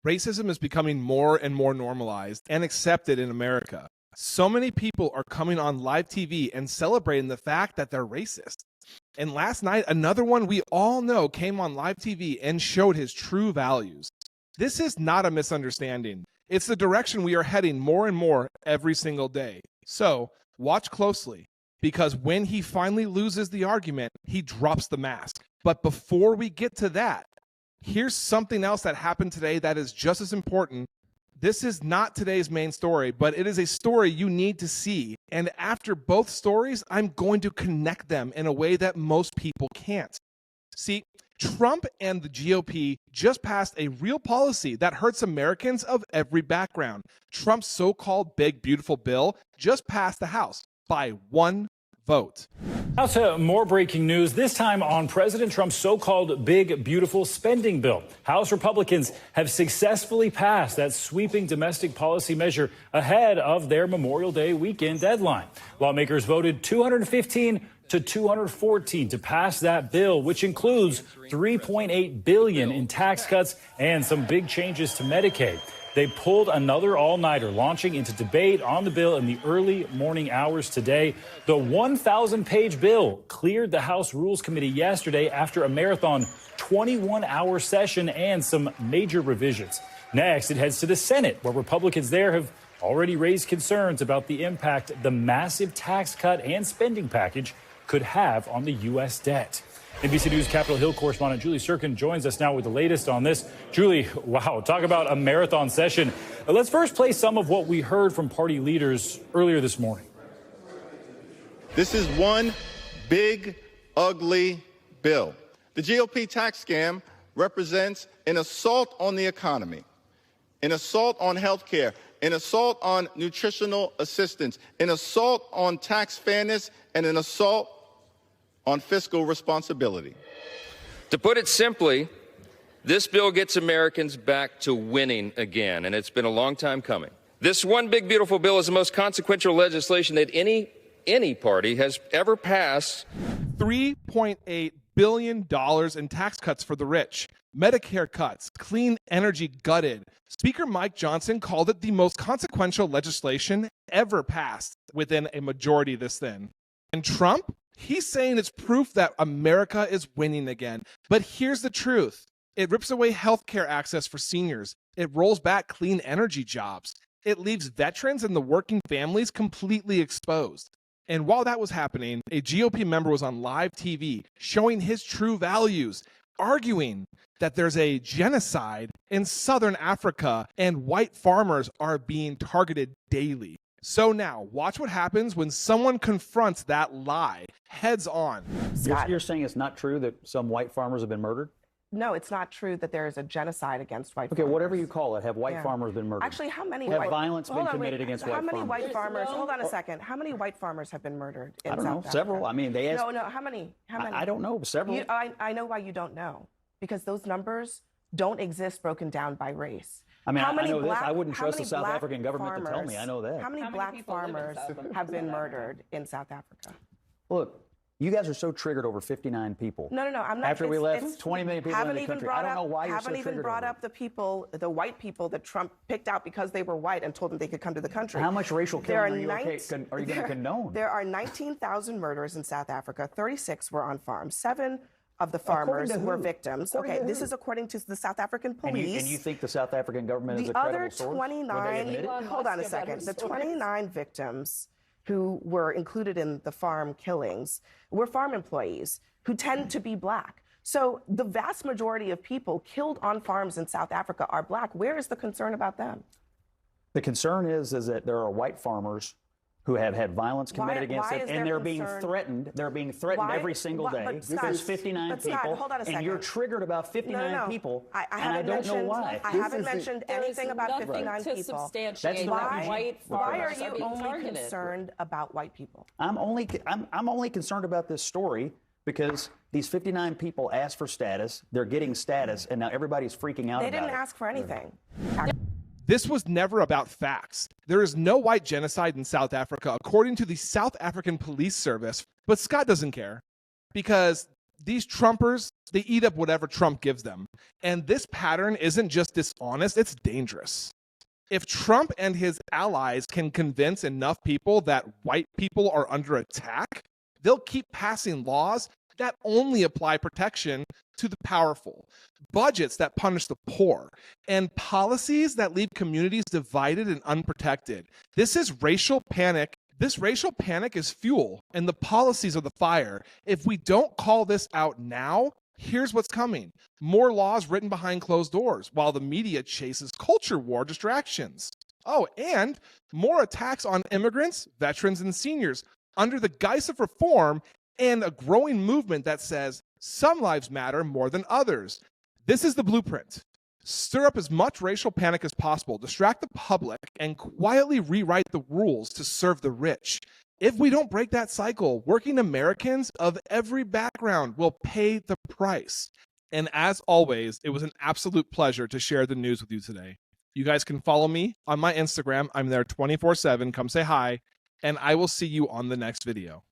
Racism is becoming more and more normalized and accepted in America. So many people are coming on live TV and celebrating the fact that they're racist. And last night, another one we all know came on live TV and showed his true values. This is not a misunderstanding. It's the direction we are heading more and more every single day. So watch closely, because when he finally loses the argument, he drops the mask. But before we get to that, here's something else that happened today that is just as important. This is not today's main story, but it is a story you need to see. And after both stories, I'm going to connect them in a way that most people can't. See, Trump and the GOP just passed a real policy that hurts Americans of every background. Trump's so-called big, beautiful bill just passed the House by one vote. Now to more breaking news, this time on President Trump's so-called big, beautiful spending bill. House Republicans have successfully passed that sweeping domestic policy measure ahead of their Memorial Day weekend deadline. Lawmakers voted 215 to 214 to pass that bill, which includes $3.8 billion in tax cuts and some big changes to Medicaid. They pulled another all-nighter, launching into debate on the bill in the early morning hours today. The 1,000-page bill cleared the House Rules Committee yesterday after a marathon 21-hour session and some major revisions. Next, it heads to the Senate, where Republicans there have already raised concerns about the impact the massive tax cut and spending package could have on the U.S. debt. NBC News Capitol Hill correspondent Julie Sirkin joins us now with the latest on this. Julie, wow, talk about a marathon session. Let's first play some of what we heard from party leaders earlier this morning. This is one big, ugly bill. The GOP tax scam represents an assault on the economy, an assault on health care, an assault on nutritional assistance, an assault on tax fairness, and an assault on fiscal responsibility. To put it simply, this bill gets Americans back to winning again, and it's been a long time coming. This one big, beautiful bill is the most consequential legislation that any party has ever passed. $3.8 billion in tax cuts for the rich, Medicare cuts, clean energy gutted. Speaker Mike Johnson called it the most consequential legislation ever passed within a majority this thin. And Trump? He's saying it's proof that America is winning again. But here's the truth. It rips away health care access for seniors. It rolls back clean energy jobs. It leaves veterans and the working families completely exposed. And while that was happening, a GOP member was on live TV showing his true values, arguing that there's a genocide in Southern Africa and white farmers are being targeted daily. So now, watch what happens when someone confronts that lie heads on. You're saying it's not true that some white farmers have been murdered? No, it's not true that there is a genocide against white farmers. Okay, whatever you call it, have white farmers been murdered? Actually, how many have violence been committed against white farmers? How many white farmers? Hold on a second. How many white farmers have been murdered in I don't know, South several. Africa? I mean, they asked. No, how many? How many? I don't know, several. I know why you don't know, because those numbers don't exist broken down by race. I mean, how many I know black, this. I wouldn't trust the South black African government farmers, to tell me. I know that. How many black farmers have been murdered in South Africa? Look, you guys are so triggered over 59 people. No, I'm not. After we left 20 million people in the country. I don't know why you're so triggered. Haven't even brought up the people, the white people that Trump picked out because they were white and told them they could come to the country. How much racial killing are you going to condone? There are 19,000 murders in South Africa. 36 were on farms. 7 of the farmers were victims. Okay, this is according to the South African police. And you think the South African government is a credible source? The other 29, hold on a second, the 29 victims who were included in the farm killings were farm employees who tend to be black. So the vast majority of people killed on farms in South Africa are black. Where is the concern about them? The concern is that there are white farmers who have had violence committed against them, and they're being threatened. They're being threatened every single day. There's 59 people, hold on a second. And you're triggered about 59 people, and I don't know why. I haven't mentioned anything about 59 people. That's why are you only concerned about white people? I'm only concerned about this story because these 59 people asked for status. They're getting status, and now everybody's freaking out about it. They didn't ask for anything. This was never about facts. There is no white genocide in South Africa, according to the South African Police Service. But Scott doesn't care, because these Trumpers, they eat up whatever Trump gives them. And this pattern isn't just dishonest, it's dangerous. If Trump and his allies can convince enough people that white people are under attack, they'll keep passing laws that only apply protection to the powerful, budgets that punish the poor, and policies that leave communities divided and unprotected. This is racial panic. This racial panic is fuel, and the policies are the fire. If we don't call this out now, here's what's coming. More laws written behind closed doors while the media chases culture war distractions. Oh, and more attacks on immigrants, veterans, and seniors under the guise of reform, and a growing movement that says some lives matter more than others. This is the blueprint. Stir up as much racial panic as possible, distract the public, and quietly rewrite the rules to serve the rich. If we don't break that cycle, working Americans of every background will pay the price. And as always, it was an absolute pleasure to share the news with you today. You guys can follow me on my Instagram. I'm there 24/7. Come say hi, and I will see you on the next video.